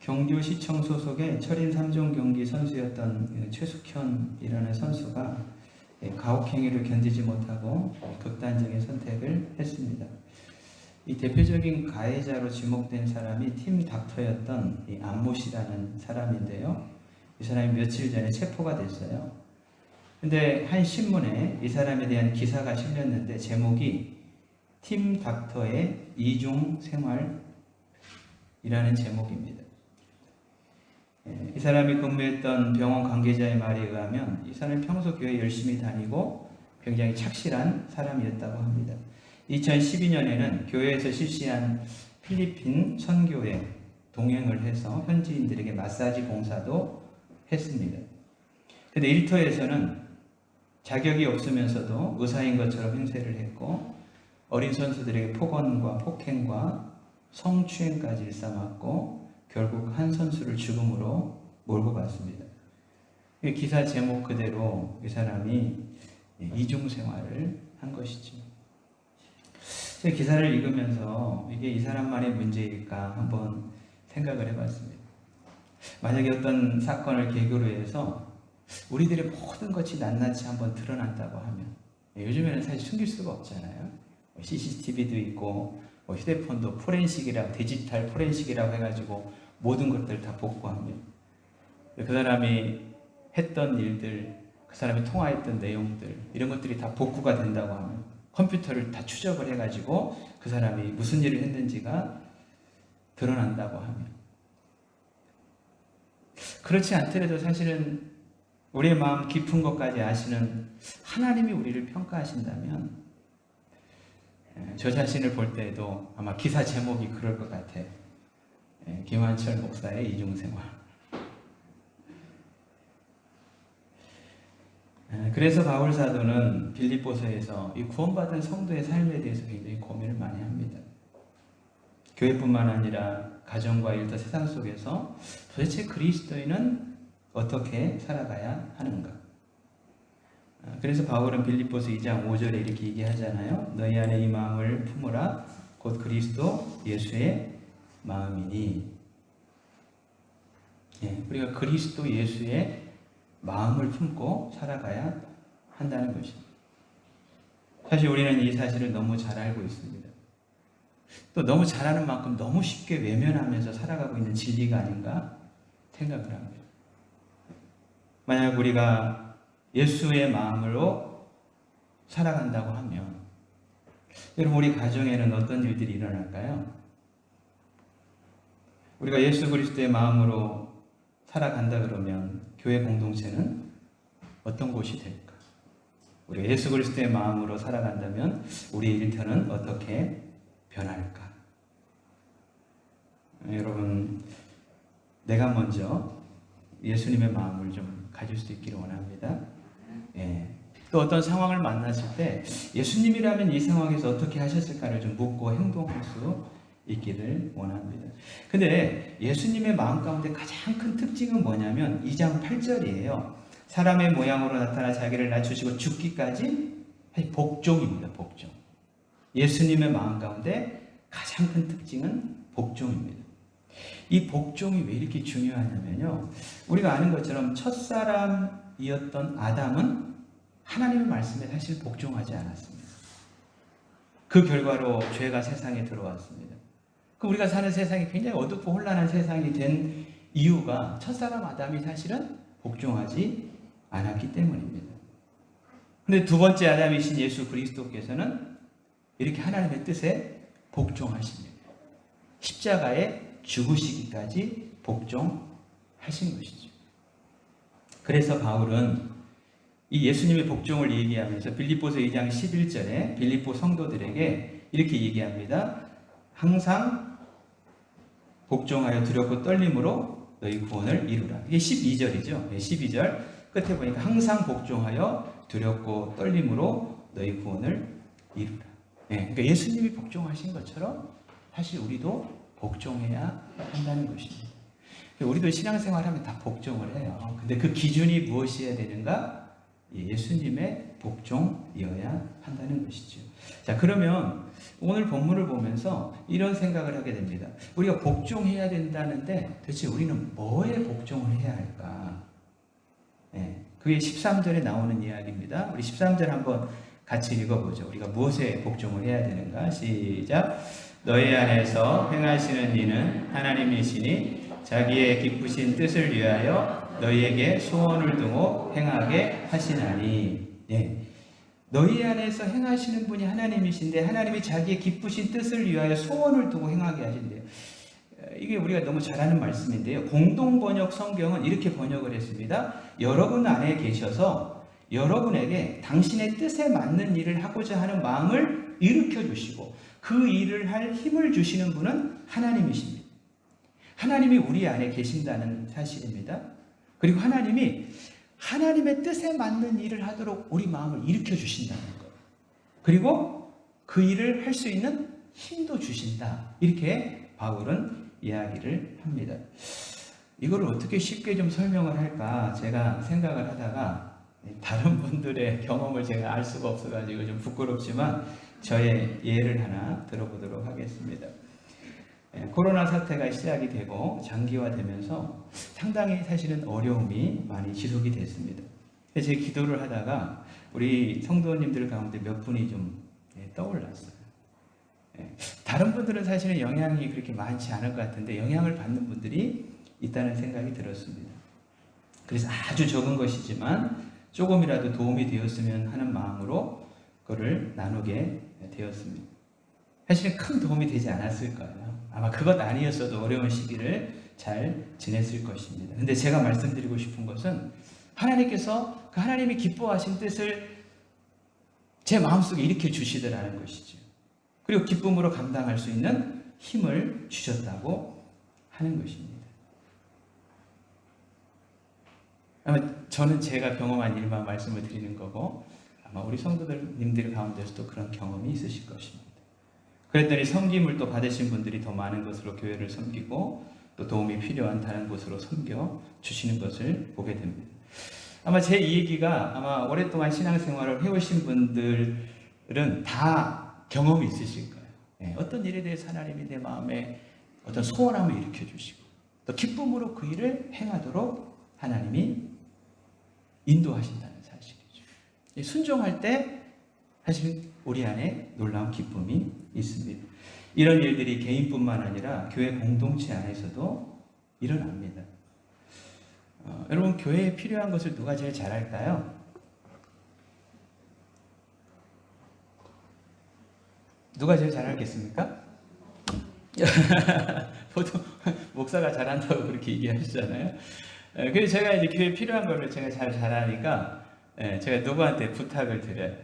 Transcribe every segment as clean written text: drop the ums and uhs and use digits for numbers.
경주시청 소속의 철인 3종 경기 선수였던 최숙현이라는 선수가 가혹행위를 견디지 못하고 극단적인 선택을 했습니다. 이 대표적인 가해자로 지목된 사람이 팀 닥터였던 이 안모씨라는 사람인데요. 이 사람이 며칠 전에 체포가 됐어요. 근데 한 신문에 이 사람에 대한 기사가 실렸는데 제목이 팀 닥터의 이중 생활이라는 제목입니다. 이 사람이 근무했던 병원 관계자의 말에 의하면 이 사람이 평소 교회 열심히 다니고 굉장히 착실한 사람이었다고 합니다. 2012년에는 교회에서 실시한 필리핀 선교에 동행을 해서 현지인들에게 마사지 봉사도 했습니다. 그런데 일터에서는 자격이 없으면서도 의사인 것처럼 행세를 했고 어린 선수들에게 폭언과 폭행과 성추행까지 일삼았고 결국 한 선수를 죽음으로 몰고 갔습니다. 기사 제목 그대로 이 사람이 이중생활을 한 것이죠. 제 기사를 읽으면서 이게 이 사람만의 문제일까 한번 생각을 해봤습니다. 만약에 어떤 사건을 계기로 해서 우리들의 모든 것이 낱낱이 한번 드러난다고 하면, 요즘에는 사실 숨길 수가 없잖아요. CCTV도 있고 휴대폰도 포렌식이라고, 디지털 포렌식이라고 해가지고 모든 것들을 다 복구하면 그 사람이 했던 일들, 그 사람이 통화했던 내용들, 이런 것들이 다 복구가 된다고 하면, 컴퓨터를 다 추적을 해가지고 그 사람이 무슨 일을 했는지가 드러난다고 하면, 그렇지 않더라도 사실은 우리의 마음 깊은 것까지 아시는 하나님이 우리를 평가하신다면 저 자신을 볼 때에도 아마 기사 제목이 그럴 것 같아. 김환철 목사의 이중생활. 그래서 바울 사도는 빌립보서에서 이 구원받은 성도의 삶에 대해서 굉장히 고민을 많이 합니다. 교회뿐만 아니라 가정과 일터 세상 속에서 도대체 그리스도인은 어떻게 살아가야 하는가? 그래서 바울은 빌립보서 2장 5절에 이렇게 얘기하잖아요. 너희 안에 이 마음을 품으라. 곧 그리스도 예수의 마음이니. 우리가 그리스도 예수의 마음을 품고 살아가야 한다는 것입니다. 사실 우리는 이 사실을 너무 잘 알고 있습니다. 또 너무 잘 아는 만큼 너무 쉽게 외면하면서 살아가고 있는 진리가 아닌가 생각을 합니다. 만약 우리가 예수의 마음으로 살아간다고 하면, 여러분 우리 가정에는 어떤 일들이 일어날까요? 우리가 예수 그리스도의 마음으로 살아간다 그러면 교회 공동체는 어떤 곳이 될까? 우리가 예수 그리스도의 마음으로 살아간다면 우리의 일터는 어떻게 변할까? 여러분, 내가 먼저 예수님의 마음을 좀 가질 수 있기를 원합니다. 또 어떤 상황을 만났을 때 예수님이라면 이 상황에서 어떻게 하셨을까를 좀 묻고 행동할 수 있기를 원합니다. 근데 예수님의 마음 가운데 가장 큰 특징은 뭐냐면 2장 8절이에요. 사람의 모양으로 나타나 자기를 낮추시고 죽기까지 복종입니다. 복종. 예수님의 마음 가운데 가장 큰 특징은 복종입니다. 이 복종이 왜 이렇게 중요하냐면요, 우리가 아는 것처럼 첫사람이었던 아담은 하나님의 말씀에 사실 복종하지 않았습니다. 그 결과로 죄가 세상에 들어왔습니다. 그 우리가 사는 세상이 굉장히 어둡고 혼란한 세상이 된 이유가 첫사람 아담이 사실은 복종하지 않았기 때문입니다. 그런데 두 번째 아담이신 예수 그리스도께서는 이렇게 하나님의 뜻에 복종하십니다. 십자가에 죽으시기까지 복종하신 것이죠. 그래서 바울은 이 예수님의 복종을 얘기하면서 빌립보서 2장 11절에 빌립보 성도들에게 이렇게 얘기합니다. 항상 복종하여 두렵고 떨림으로 너희 구원을 이루라. 이게 12절이죠. 12절 끝에 보니까 항상 복종하여 두렵고 떨림으로 너희 구원을 이루라. 그러니까 예수님이 복종하신 것처럼 사실 우리도 복종해야 한다는 것입니다. 우리도 신앙생활하면 다 복종을 해요. 근데 그 기준이 무엇이어야 되는가? 예수님의 복종이어야 한다는 것이죠. 자, 그러면 오늘 본문을 보면서 이런 생각을 하게 됩니다. 우리가 복종해야 된다는데 도대체 우리는 뭐에 복종을 해야 할까? 그게 13절에 나오는 이야기입니다. 우리 13절 한번 같이 읽어보죠. 우리가 무엇에 복종을 해야 되는가? 시작. 너희 안에서 행하시는 이는 하나님이시니 자기의 기쁘신 뜻을 위하여 너희에게 소원을 두고 행하게 하시나니. 너희 안에서 행하시는 분이 하나님이신데 하나님이 자기의 기쁘신 뜻을 위하여 소원을 두고 행하게 하신대요. 이게 우리가 너무 잘 아는 말씀인데요. 공동번역 성경은 이렇게 번역을 했습니다. 여러분 안에 계셔서 여러분에게 당신의 뜻에 맞는 일을 하고자 하는 마음을 일으켜 주시고 그 일을 할 힘을 주시는 분은 하나님이십니다. 하나님이 우리 안에 계신다는 사실입니다. 그리고 하나님이 하나님의 뜻에 맞는 일을 하도록 우리 마음을 일으켜 주신다는 것. 그리고 그 일을 할 수 있는 힘도 주신다. 이렇게 바울은 이야기를 합니다. 이걸 어떻게 쉽게 좀 설명을 할까 제가 생각을 하다가 다른 분들의 경험을 제가 알 수가 없어가지고 좀 부끄럽지만 저의 예를 하나 들어보도록 하겠습니다. 코로나 사태가 시작이 되고 장기화되면서 상당히 사실은 어려움이 많이 지속이 됐습니다. 제 기도를 하다가 우리 성도님들 가운데 몇 분이 좀 떠올랐어요. 다른 분들은 사실은 영향이 그렇게 많지 않을 것 같은데 영향을 받는 분들이 있다는 생각이 들었습니다. 그래서 아주 적은 것이지만 조금이라도 도움이 되었으면 하는 마음으로 그거를 나누게 되었습니다. 사실은 큰 도움이 되지 않았을 거예요. 아마 그것 아니었어도 어려운 시기를 잘 지냈을 것입니다. 근데 제가 말씀드리고 싶은 것은 하나님께서 그 하나님이 기뻐하신 뜻을 제 마음속에 일으켜 주시더라는 것이죠. 그리고 기쁨으로 감당할 수 있는 힘을 주셨다고 하는 것입니다. 아마 저는 제가 경험한 일만 말씀을 드리는 거고 아마 우리 성도님들 가운데서도 그런 경험이 있으실 것입니다. 그랬더니 섬김을 또 받으신 분들이 더 많은 것으로 교회를 섬기고 또 도움이 필요한 다른 곳으로 섬겨 주시는 것을 보게 됩니다. 아마 제 이 얘기가 아마 오랫동안 신앙생활을 해오신 분들은 다 경험이 있으실 거예요. 어떤 일에 대해서 하나님이 내 마음에 어떤 소원함을 일으켜 주시고 또 기쁨으로 그 일을 행하도록 하나님이 인도하신다는 사실이죠. 순종할 때 사실 우리 안에 놀라운 기쁨이 있습니다. 이런 일들이 개인뿐만 아니라 교회 공동체 안에서도 일어납니다. 여러분 교회에 필요한 것을 누가 제일 잘할까요? 누가 제일 잘하겠습니까? 보통 목사가 잘한다고 그렇게 얘기하시잖아요. 그래서 제가 이제 교회에 필요한 거를 제가 잘하니까 제가 누구한테 부탁을 드려요.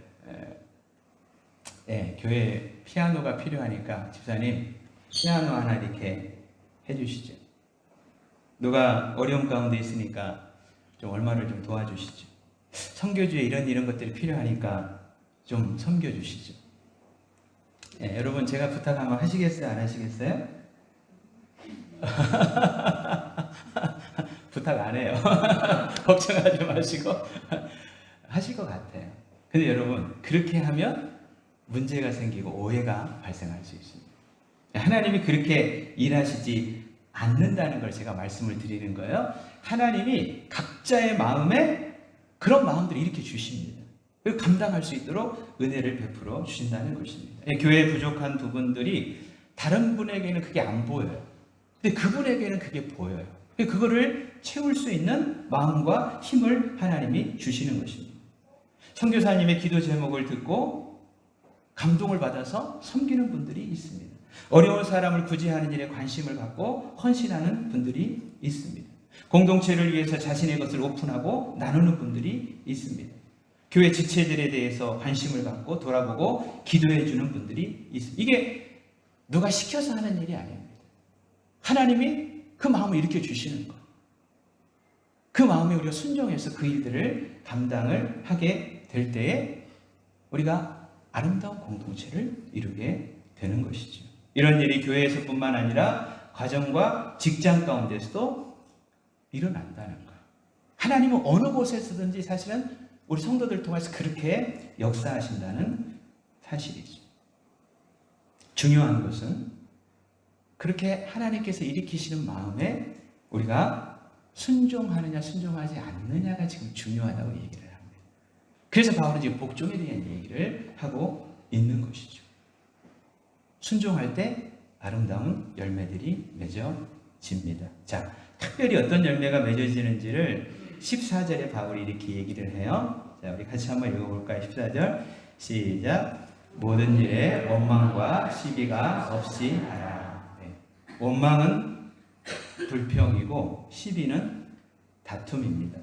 교회에 피아노가 필요하니까 집사님 피아노 하나 이렇게 해주시죠. 누가 어려움 가운데 있으니까 좀 얼마를 좀 도와주시죠. 선교주에 이런 것들이 필요하니까 좀 섬겨주시죠. 여러분 제가 부탁하면 하시겠어요? 안 하시겠어요? 부탁 안 해요. 걱정하지 마시고 하실 것 같아요. 근데 여러분 그렇게 하면 문제가 생기고 오해가 발생할 수 있습니다. 하나님이 그렇게 일하시지 않는다는 걸 제가 말씀을 드리는 거예요. 하나님이 각자의 마음에 그런 마음들을 일으켜 주십니다. 그리고 감당할 수 있도록 은혜를 베풀어 주신다는 것입니다. 교회에 부족한 부분들이 다른 분에게는 그게 안 보여요. 근데 그분에게는 그게 보여요. 그거를 채울 수 있는 마음과 힘을 하나님이 주시는 것입니다. 선교사님의 기도 제목을 듣고 감동을 받아서 섬기는 분들이 있습니다. 어려운 사람을 구제하는 일에 관심을 갖고 헌신하는 분들이 있습니다. 공동체를 위해서 자신의 것을 오픈하고 나누는 분들이 있습니다. 교회 지체들에 대해서 관심을 갖고 돌아보고 기도해 주는 분들이 있습니다. 이게 누가 시켜서 하는 일이 아닙니다. 하나님이 그 마음을 일으켜 주시는 것. 그 마음에 우리가 순종해서 그 일들을 감당을 하게 될 때에 우리가 아름다운 공동체를 이루게 되는 것이죠. 이런 일이 교회에서뿐만 아니라 가정과 직장 가운데서도 일어난다는 거예요. 하나님은 어느 곳에서든지 사실은 우리 성도들 통해서 그렇게 역사하신다는 사실이죠. 중요한 것은 그렇게 하나님께서 일으키시는 마음에 우리가 순종하느냐 순종하지 않느냐가 지금 중요하다고 얘기를 합니다. 그래서 바울은 지금 복종에 대한 얘기를 하고 있는 것이죠. 순종할 때 아름다운 열매들이 맺어집니다. 자, 특별히 어떤 열매가 맺어지는지를 14절에 바울이 이렇게 얘기를 해요. 자, 우리 같이 한번 읽어볼까요? 14절 시작. 모든 일에 원망과 시비가 없이 하라. 네. 원망은 불평이고 시비는 다툼입니다.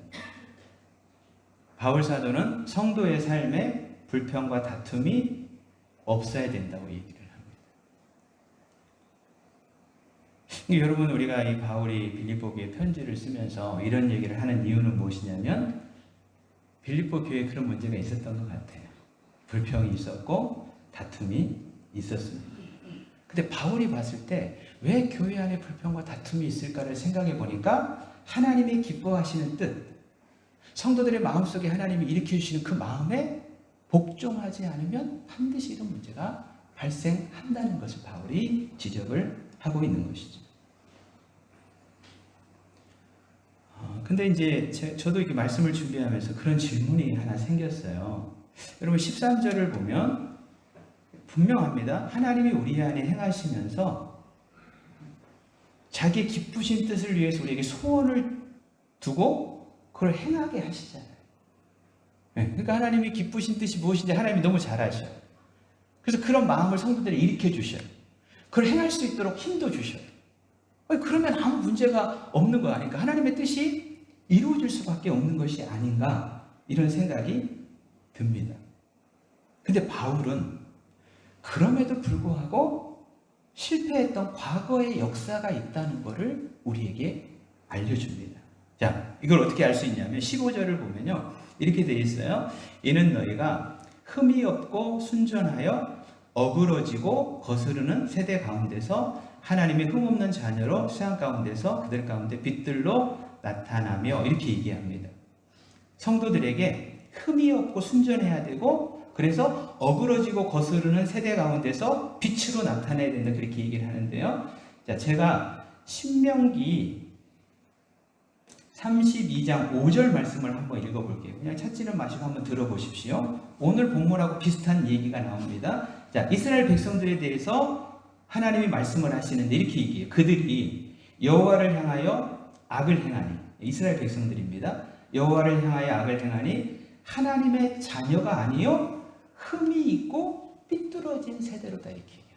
바울 사도는 성도의 삶에 불평과 다툼이 없어야 된다고 얘기를 여러분, 우리가 이 바울이 빌립보 교회 편지를 쓰면서 이런 얘기를 하는 이유는 무엇이냐면 빌립보 교회에 그런 문제가 있었던 것 같아요. 불평이 있었고 다툼이 있었습니다. 근데 바울이 봤을 때 왜 교회 안에 불평과 다툼이 있을까를 생각해 보니까 하나님이 기뻐하시는 뜻, 성도들의 마음속에 하나님이 일으켜주시는 그 마음에 복종하지 않으면 반드시 이런 문제가 발생한다는 것을 바울이 지적을 하고 있는 것이죠. 근데 이제 저도 이렇게 말씀을 준비하면서 그런 질문이 하나 생겼어요. 여러분 13절을 보면 분명합니다. 하나님이 우리 안에 행하시면서 자기 기쁘신 뜻을 위해서 우리에게 소원을 두고 그걸 행하게 하시잖아요. 그러니까 하나님이 기쁘신 뜻이 무엇인지 하나님이 너무 잘 아셔요. 그래서 그런 마음을 성도들이 일으켜 주셔요. 그걸 행할 수 있도록 힘도 주셔요. 그러면 아무 문제가 없는 거 아닌가? 하나님의 뜻이 이루어질 수밖에 없는 것이 아닌가? 이런 생각이 듭니다. 근데 바울은 그럼에도 불구하고 실패했던 과거의 역사가 있다는 것을 우리에게 알려줍니다. 자, 이걸 어떻게 알 수 있냐면 15절을 보면요. 이렇게 되어 있어요. 이는 너희가 흠이 없고 순전하여 어그러지고 거스르는 세대 가운데서 하나님의 흠없는 자녀로 세상 가운데서 그들 가운데 빛들로 나타나며 이렇게 얘기합니다. 성도들에게 흠이 없고 순전해야 되고 그래서 어그러지고 거스르는 세대 가운데서 빛으로 나타나야 된다 그렇게 얘기를 하는데요. 자, 제가 신명기 32장 5절 말씀을 한번 읽어볼게요. 그냥 찾지는 마시고 한번 들어보십시오. 오늘 본문하고 비슷한 얘기가 나옵니다. 자, 이스라엘 백성들에 대해서 하나님이 말씀을 하시는데 이렇게 얘기해요. 그들이 여호와를 향하여 악을 행하니, 이스라엘 백성들입니다. 여호와를 향하여 악을 행하니 하나님의 자녀가 아니요 흠이 있고 삐뚤어진 세대로다 이렇게 얘기해요.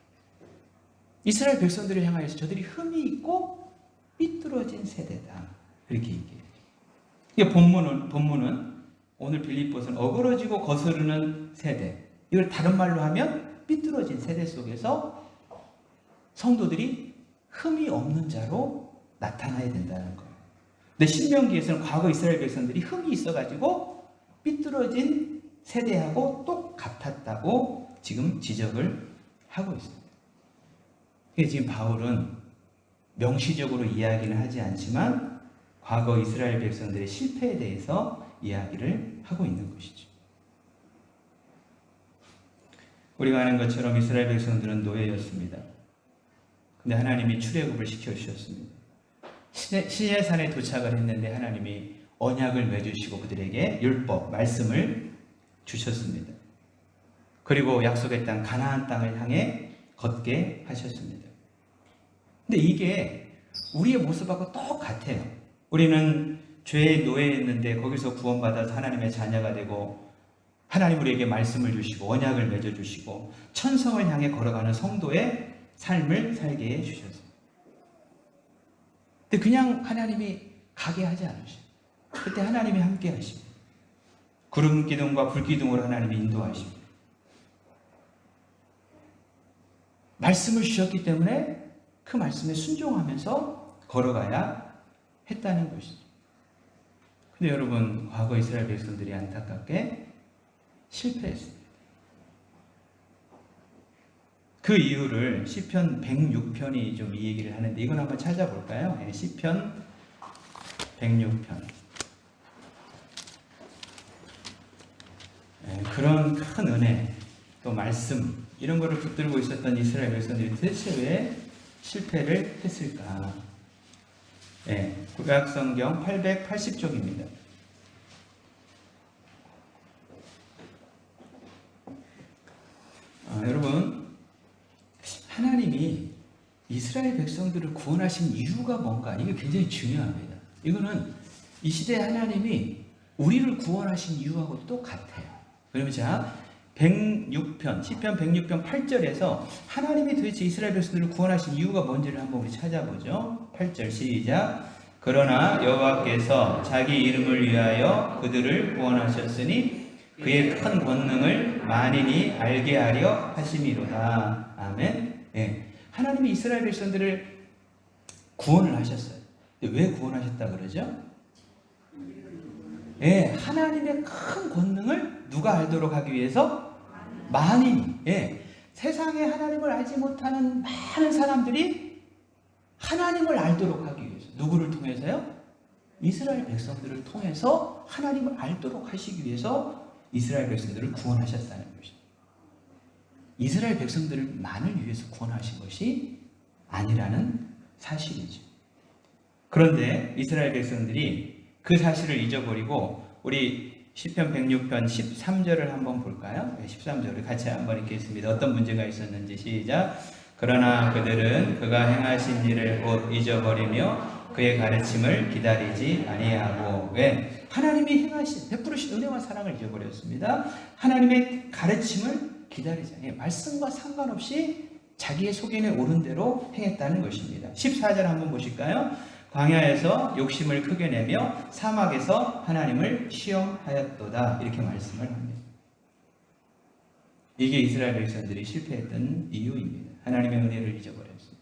이스라엘 백성들을 향하여서 저들이 흠이 있고 삐뚤어진 세대다 이렇게 얘기해요. 이게 본문은 오늘 빌립보서는 어그러지고 거스르는 세대, 이걸 다른 말로 하면 삐뚤어진 세대 속에서 성도들이 흠이 없는 자로 나타나야 된다는 거예요. 근데 신명기에서는 과거 이스라엘 백성들이 흠이 있어가지고 삐뚤어진 세대하고 똑같았다고 지금 지적을 하고 있습니다. 그래서 지금 바울은 명시적으로 이야기는 하지 않지만 과거 이스라엘 백성들의 실패에 대해서 이야기를 하고 있는 것이죠. 우리가 아는 것처럼 이스라엘 백성들은 노예였습니다. 근데 하나님이 출애굽을 시켜주셨습니다. 시내산에 도착을 했는데 하나님이 언약을 맺으시고 그들에게 율법, 말씀을 주셨습니다. 그리고 약속의 땅 가나안 땅을 향해 걷게 하셨습니다. 근데 이게 우리의 모습하고 똑같아요. 우리는 죄의 노예였는데 거기서 구원받아서 하나님의 자녀가 되고 하나님 우리에게 말씀을 주시고 언약을 맺어주시고 천성을 향해 걸어가는 성도의 삶을 살게 해주셨습니다. 근데 그냥 하나님이 가게 하지 않으셔요. 그때 하나님이 함께 하십니다. 구름 기둥과 불 기둥으로 하나님이 인도하십니다. 말씀을 주셨기 때문에 그 말씀에 순종하면서 걸어가야 했다는 것이죠. 근데 여러분, 과거 이스라엘 백성들이 안타깝게 실패했습니다. 그 이유를 시편 106편이 좀 이 얘기를 하는데 이건 한번 찾아볼까요? 네, 시편 106편. 그런 큰 은혜, 또 말씀 이런 거를 붙들고 있었던 이스라엘 백성들이 도대체 왜 실패를 했을까? 구약성경 880쪽입니다. 여러분, 하나님이 이스라엘 백성들을 구원하신 이유가 뭔가, 이게 굉장히 중요합니다. 이거는 이 시대에 하나님이 우리를 구원하신 이유하고 똑같아요. 그러면 자, 106편, 시편 106편 8절에서 하나님이 도대체 이스라엘 백성들을 구원하신 이유가 뭔지를 한번 우리 찾아보죠. 8절 시작. 그러나 여호와께서 자기 이름을 위하여 그들을 구원하셨으니 그의 큰 권능을 만인이 알게 하려 하심이로다. 아멘. 하나님이 이스라엘 백성들을 구원을 하셨어요. 왜 구원하셨다 그러죠? 하나님의 큰 권능을 누가 알도록 하기 위해서? 만인이. 세상에 하나님을 알지 못하는 많은 사람들이 하나님을 알도록 하기 위해서. 누구를 통해서요? 이스라엘 백성들을 통해서 하나님을 알도록 하시기 위해서 이스라엘 백성들을 구원하셨다는 것입니다. 이스라엘 백성들만을 위해서 구원하신 것이 아니라는 사실이죠. 그런데 이스라엘 백성들이 그 사실을 잊어버리고 우리 시편 106편 13절을 한번 볼까요? 13절을 같이 한번 읽겠습니다. 어떤 문제가 있었는지 시작. 그러나 그들은 그가 행하신 일을 곧 잊어버리며 그의 가르침을 기다리지 아니하고. 하나님이 행하신 베푸르신 은혜와 사랑을 잊어버렸습니다. 하나님의 가르침을 기다리지 아니하고 말씀과 상관없이 자기의 속임에 오른 대로 행했다는 것입니다. 14절 한번 보실까요? 광야에서 욕심을 크게 내며 사막에서 하나님을 시험하였도다. 이렇게 말씀을 합니다. 이게 이스라엘 백성들이 실패했던 이유입니다. 하나님의 은혜를 잊어버렸습니다.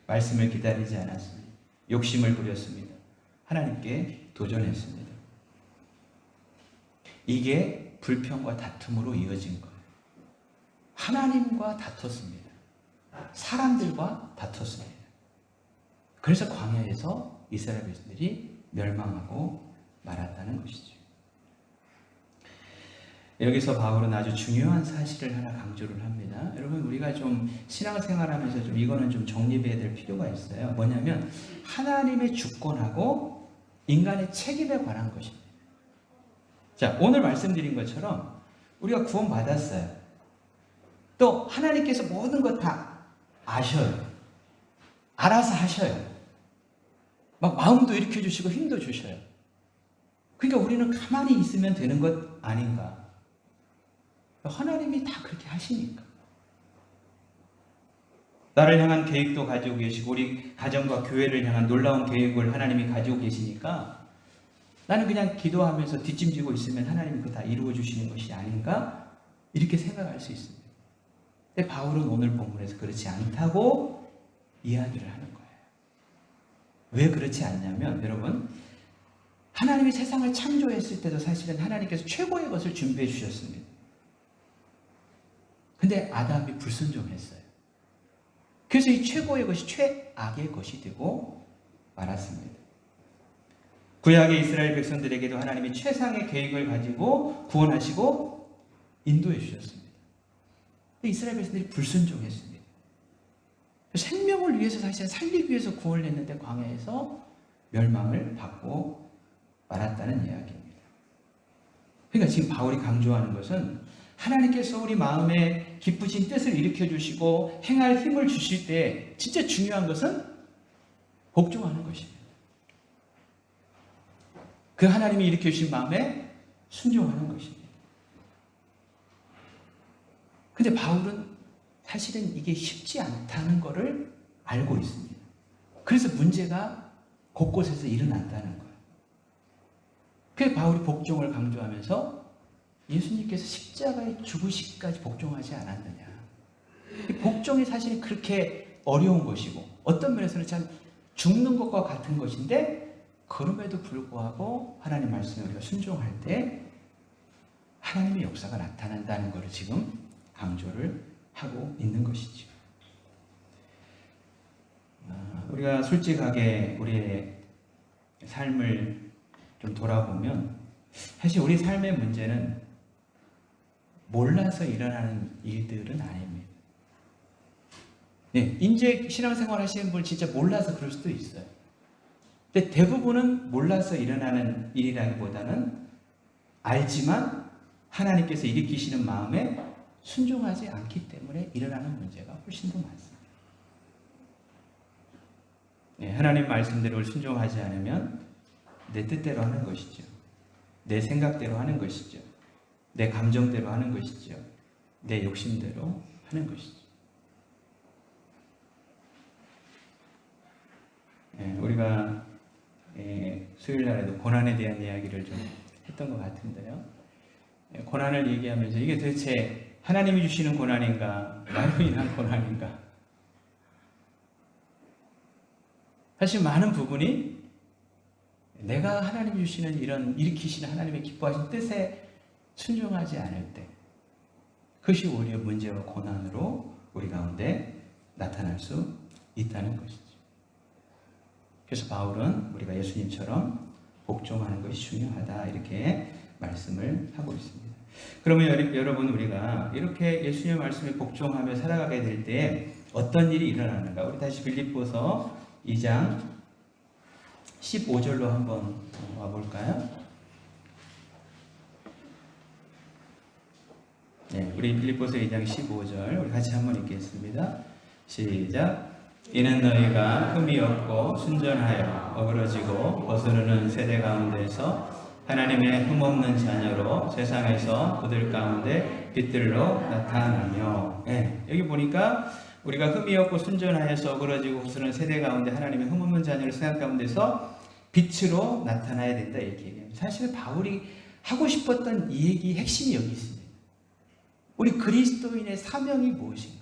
말씀을 기다리지 않았습니다. 욕심을 부렸습니다. 하나님께 도전했습니다. 이게 불평과 다툼으로 이어진 거예요. 하나님과 다퉜습니다. 사람들과 다퉜습니다. 그래서 광야에서 이스라엘 백성들이 멸망하고 말았다는 것이죠. 여기서 바울은 아주 중요한 사실을 하나 강조를 합니다. 여러분, 우리가 좀 신앙생활하면서 좀 이거는 좀 정립해야 될 필요가 있어요. 뭐냐면 하나님의 주권하고 인간의 책임에 관한 것입니다. 자, 오늘 말씀드린 것처럼 우리가 구원받았어요. 또 하나님께서 모든 것 다 아셔요. 알아서 하셔요. 막 마음도 일으켜 주시고 힘도 주셔요. 그러니까 우리는 가만히 있으면 되는 것 아닌가? 하나님이 다 그렇게 하시니까. 나를 향한 계획도 가지고 계시고 우리 가정과 교회를 향한 놀라운 계획을 하나님이 가지고 계시니까 나는 그냥 기도하면서 뒷짐지고 있으면 하나님이 그거 다 이루어 주시는 것이 아닌가? 이렇게 생각할 수 있습니다. 근데 바울은 오늘 본문에서 그렇지 않다고 이야기를 하는 거예요. 왜 그렇지 않냐면 여러분, 하나님이 세상을 창조했을 때도 사실은 하나님께서 최고의 것을 준비해 주셨습니다. 근데 아담이 불순종했어요. 그래서 이 최고의 것이 최악의 것이 되고 말았습니다. 구약의 이스라엘 백성들에게도 하나님이 최상의 계획을 가지고 구원하시고 인도해 주셨습니다. 근데 이스라엘 백성들이 불순종했습니다. 생명을 위해서 사실 살리기 위해서 구원을 했는데 광야에서 멸망을 받고 말았다는 이야기입니다. 그러니까 지금 바울이 강조하는 것은 하나님께서 우리 마음에 기쁘신 뜻을 일으켜 주시고 행할 힘을 주실 때 진짜 중요한 것은 복종하는 것입니다. 그 하나님이 일으켜 주신 마음에 순종하는 것입니다. 근데 바울은 사실은 이게 쉽지 않다는 것을 알고 있습니다. 그래서 문제가 곳곳에서 일어난다는 거예요. 그래서 바울이 복종을 강조하면서 예수님께서 십자가에 죽으시기까지 복종하지 않았느냐. 이 복종이 사실은 그렇게 어려운 것이고 어떤 면에서는 참 죽는 것과 같은 것인데 그럼에도 불구하고 하나님 말씀에 우리가 순종할 때 하나님의 역사가 나타난다는 것을 지금 강조를 하고 있는 것이죠. 우리가 솔직하게 우리의 삶을 좀 돌아보면 사실 우리 삶의 문제는 몰라서 일어나는 일들은 아닙니다. 네, 이제 신앙생활 하시는 분 진짜 몰라서 그럴 수도 있어요. 근데 대부분은 몰라서 일어나는 일이라기보다는 알지만 하나님께서 일으키시는 마음에 순종하지 않기 때문에 일어나는 문제가 훨씬 더 많습니다. 네, 하나님 말씀대로 순종하지 않으면 내 뜻대로 하는 것이죠. 내 생각대로 하는 것이죠. 내 감정대로 하는 것이죠. 내 욕심대로 하는 것이죠. 네, 우리가 수요일 날에도 고난에 대한 이야기를 좀 했던 것 같은데요. 고난을 얘기하면서 이게 도대체 하나님이 주시는 고난인가, 나로 인한 고난인가? 사실 많은 부분이 내가 하나님이 주시는 이런 일으키시는 하나님의 기뻐하신 뜻에 순종하지 않을 때 그것이 오히려 문제와 고난으로 우리 가운데 나타날 수 있다는 것이죠. 그래서 바울은 우리가 예수님처럼 복종하는 것이 중요하다 이렇게 말씀을 하고 있습니다. 그러면 여러분 우리가 이렇게 예수님의 말씀에 복종하며 살아가게 될 때 어떤 일이 일어나는가? 우리 다시 빌립보서 2장 15절로 한번 와볼까요? 네, 우리 빌립보서 2장 15절 우리 같이 한번 읽겠습니다. 시작. 이는 너희가 흠이 없고 순전하여 어그러지고 거스르는 세대 가운데서 하나님의 흠없는 자녀로 세상에서 그들 가운데 빛들로 나타나며. 네, 여기 보니까 우리가 흠이 없고 순전하여서 어그러지고 거스르는 세대 가운데 하나님의 흠없는 자녀로 세상 가운데서 빛으로 나타나야 된다 이렇게 얘기합니다. 사실 바울이 하고 싶었던 이 얘기의 핵심이 여기 있습니다. 우리 그리스도인의 사명이 무엇인가?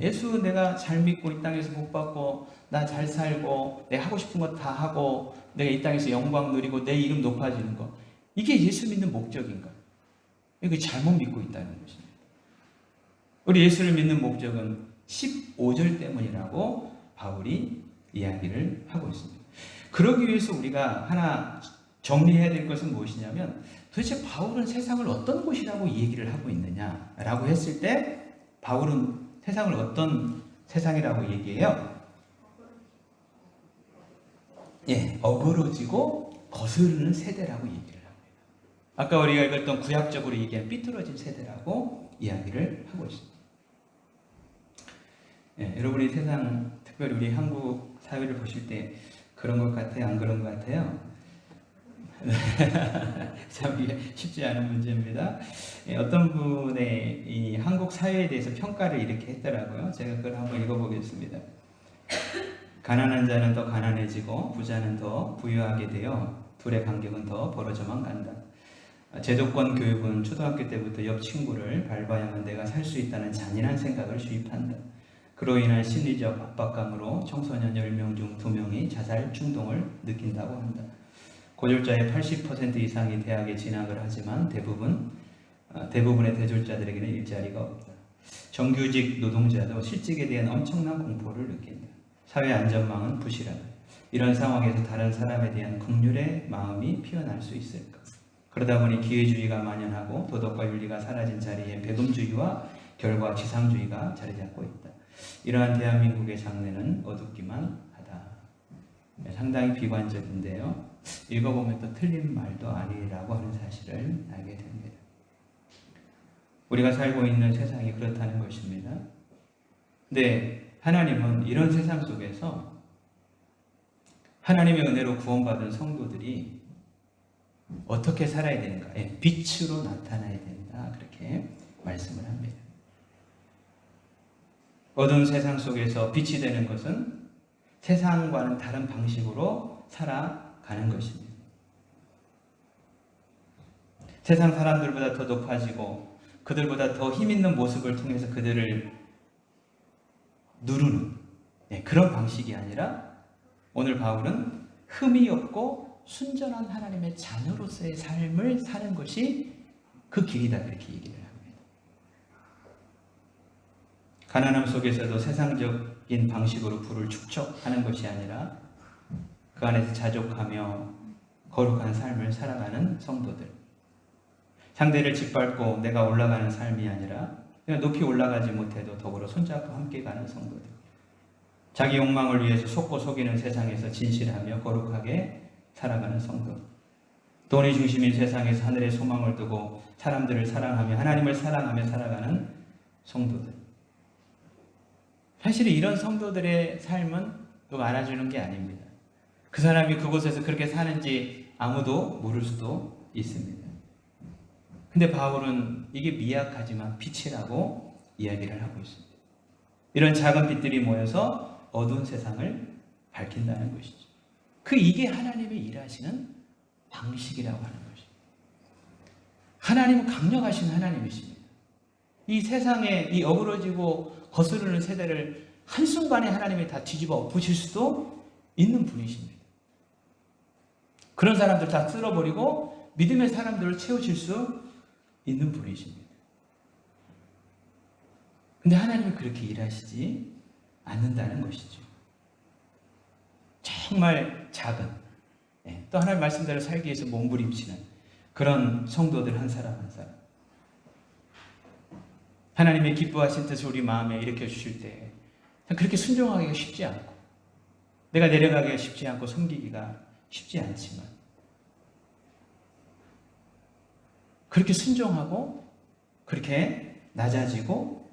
예수 내가 잘 믿고 이 땅에서 복 받고 나 잘 살고 내가 하고 싶은 거 다 하고 내가 이 땅에서 영광 누리고 내 이름 높아지는 거, 이게 예수 믿는 목적인가? 이거 잘못 믿고 있다는 것입니다. 우리 예수를 믿는 목적은 15절 때문이라고 바울이 이야기를 하고 있습니다. 그러기 위해서 우리가 하나 정리해야 될 것은 무엇이냐면 도대체 바울은 세상을 어떤 곳이라고 얘기를 하고 있느냐라고 했을 때 바울은 세상을 어떤 세상이라고 얘기해요? 어그러지고 거스르는 세대라고 얘기를 합니다. 아까 우리가 읽었던 구약적으로 얘기한 삐뚤어진 세대라고 이야기를 하고 있습니다. 여러분이 세상, 특별히 우리 한국 사회를 보실 때 그런 것 같아요? 안 그런 것 같아요? 참 이게 쉽지 않은 문제입니다. 어떤 분의 이 한국 사회에 대해서 평가를 이렇게 했더라고요. 제가 그걸 한번 읽어보겠습니다. 가난한 자는 더 가난해지고 부자는 더 부유하게 되어 둘의 간격은 더 벌어져만 간다. 제도권 교육은 초등학교 때부터 옆 친구를 밟아야만 내가 살 수 있다는 잔인한 생각을 주입한다. 그로 인한 심리적 압박감으로 청소년 10명 중 2명이 자살 충동을 느낀다고 한다. 고졸자의 80% 이상이 대학에 진학을 하지만 대부분의 대졸자들에게는 일자리가 없다. 정규직 노동자도 실직에 대한 엄청난 공포를 느낀다. 사회 안전망은 부실하다. 이런 상황에서 다른 사람에 대한 긍휼의 마음이 피어날 수 있을까? 그러다 보니 기회주의가 만연하고 도덕과 윤리가 사라진 자리에 배금주의와 결과 지상주의가 자리 잡고 있다. 이러한 대한민국의 장래는 어둡기만 하다. 상당히 비관적인데요. 읽어보면 또 틀린 말도 아니라고 하는 사실을 알게 됩니다. 우리가 살고 있는 세상이 그렇다는 것입니다. 근데 하나님은 이런 세상 속에서 하나님의 은혜로 구원받은 성도들이 어떻게 살아야 되는가? 빛으로 나타나야 된다. 그렇게 말씀을 합니다. 어두운 세상 속에서 빛이 되는 것은 세상과는 다른 방식으로 살아가는 것입니다. 세상 사람들보다 더 높아지고 그들보다 더 힘있는 모습을 통해서 그들을 누르는 그런 방식이 아니라 오늘 바울은 흠이 없고 순전한 하나님의 자녀로서의 삶을 사는 것이 그 길이다 그렇게 얘기를 합니다. 가난함 속에서도 세상적인 방식으로 부를 축적하는 것이 아니라 그 안에서 자족하며 거룩한 삶을 살아가는 성도들. 상대를 짓밟고 내가 올라가는 삶이 아니라 그냥 높이 올라가지 못해도 더불어 손잡고 함께 가는 성도들. 자기 욕망을 위해서 속고 속이는 세상에서 진실하며 거룩하게 살아가는 성도. 돈이 중심인 세상에서 하늘의 소망을 두고 사람들을 사랑하며 하나님을 사랑하며 살아가는 성도들. 사실 이런 성도들의 삶은 누가 알아주는 게 아닙니다. 그 사람이 그곳에서 그렇게 사는지 아무도 모를 수도 있습니다. 근데 바울은 이게 미약하지만 빛이라고 이야기를 하고 있습니다. 이런 작은 빛들이 모여서 어두운 세상을 밝힌다는 것이죠. 이게 하나님의 일하시는 방식이라고 하는 것입니다. 하나님은 강력하신 하나님이십니다. 이 세상에 이 어그러지고 거스르는 세대를 한순간에 하나님이 다 뒤집어 엎으실 수도 있는 분이십니다. 그런 사람들 다 쓸어버리고 믿음의 사람들을 채우실 수 있는 분이십니다. 근데 하나님이 그렇게 일하시지 않는다는 것이죠. 정말 작은, 또 하나님 말씀대로 살기 위해서 몸부림치는 그런 성도들 한 사람 한 사람. 하나님의 기뻐하신 뜻을 우리 마음에 일으켜 주실 때 그렇게 순종하기가 쉽지 않고 내가 내려가기가 쉽지 않고 섬기기가 쉽지 않지만 그렇게 순종하고 그렇게 낮아지고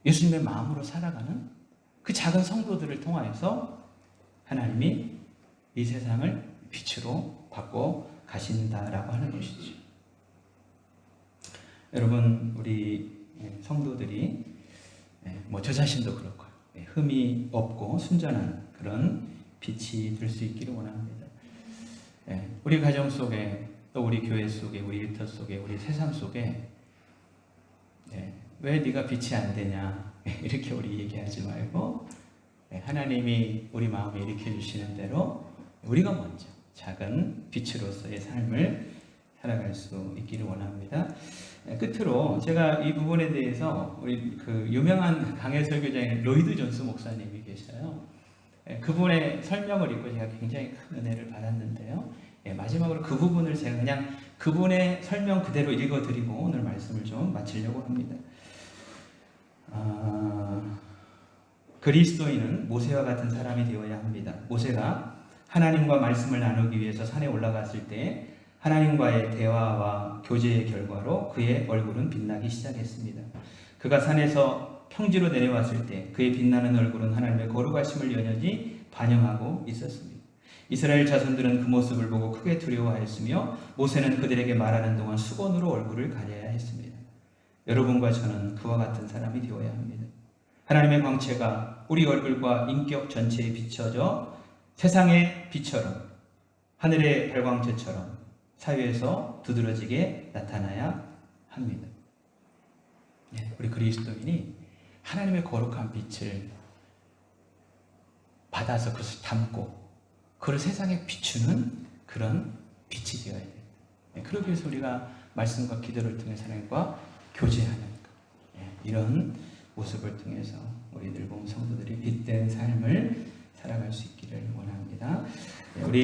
예수님의 마음으로 살아가는 그 작은 성도들을 통하여서 하나님이 이 세상을 빛으로 바꿔 가신다라고 하는 것이죠. 여러분, 우리 성도들이 저 자신도 그렇고 흠이 없고 순전한 그런 빛이 될 수 있기를 원합니다. 우리 가정 속에 또 우리 교회 속에 우리 일터 속에 우리 세상 속에 왜 네가 빛이 안 되냐 이렇게 우리 얘기하지 말고 하나님이 우리 마음에 일으켜 주시는 대로 우리가 먼저 작은 빛으로서의 삶을 살아갈 수 있기를 원합니다. 끝으로 제가 이 부분에 대해서 우리 그 유명한 강해 설교자인 로이드 존스 목사님이 계셔요. 그분의 설명을 읽고 제가 굉장히 큰 은혜를 받았는데요. 마지막으로 그 부분을 제가 그냥 그분의 설명 그대로 읽어드리고 오늘 말씀을 좀 마치려고 합니다. 그리스도인은 모세와 같은 사람이 되어야 합니다. 모세가 하나님과 말씀을 나누기 위해서 산에 올라갔을 때 하나님과의 대화와 교제의 결과로 그의 얼굴은 빛나기 시작했습니다. 그가 산에서 평지로 내려왔을 때 그의 빛나는 얼굴은 하나님의 거룩하심을 연연히 반영하고 있었습니다. 이스라엘 자손들은 그 모습을 보고 크게 두려워하였으며 모세는 그들에게 말하는 동안 수건으로 얼굴을 가려야 했습니다. 여러분과 저는 그와 같은 사람이 되어야 합니다. 하나님의 광채가 우리 얼굴과 인격 전체에 비춰져 세상의 빛처럼 하늘의 발광체처럼 사회에서 두드러지게 나타나야 합니다. 우리 그리스도인이 하나님의 거룩한 빛을 받아서 그것을 담고 그걸 세상에 비추는 그런 빛이 되어야 돼요. 그러기 위해서 우리가 말씀과 기도를 통해서 하나님과 교제하는 이런 모습을 통해서 우리 늘봄 성도들이 빛된 삶을 살아갈 수 있기를 원합니다. 우리